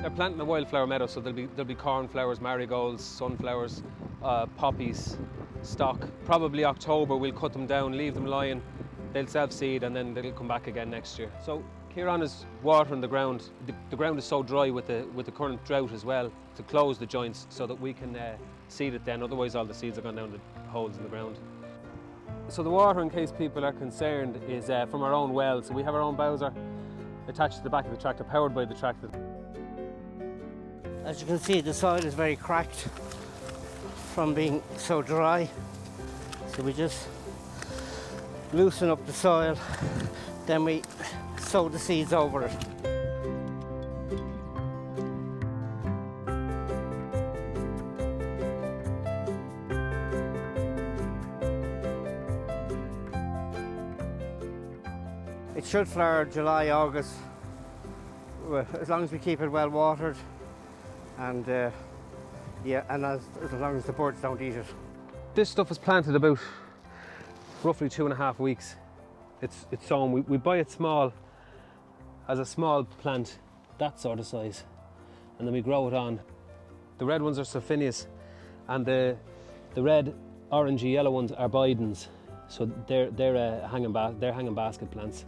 They're planting a wildflower meadow, so there'll be cornflowers, marigolds, sunflowers, poppies, stock. Probably October we'll cut them down, leave them lying. They'll self-seed and then they'll come back again next year. So Kieran is watering the ground. The ground is so dry with the current drought as well to close the joints so that we can seed it then. Otherwise all the seeds are gone down the holes in the ground. So the water, in case people are concerned, is from our own well. So we have our own bowser attached to the back of the tractor, powered by the tractor. As you can see, the soil is very cracked from being so dry. So we just loosen up the soil, then we sow the seeds over it. It should flower July, August, as long as we keep it well watered, and and as long as the birds don't eat it. This stuff is planted about roughly 2.5 weeks. It's sown. We buy it small, as a small plant, that sort of size, and then we grow it on. The red ones are Sulfinius, and the red, orangey, yellow ones are Bidens. So they're hanging basket plants.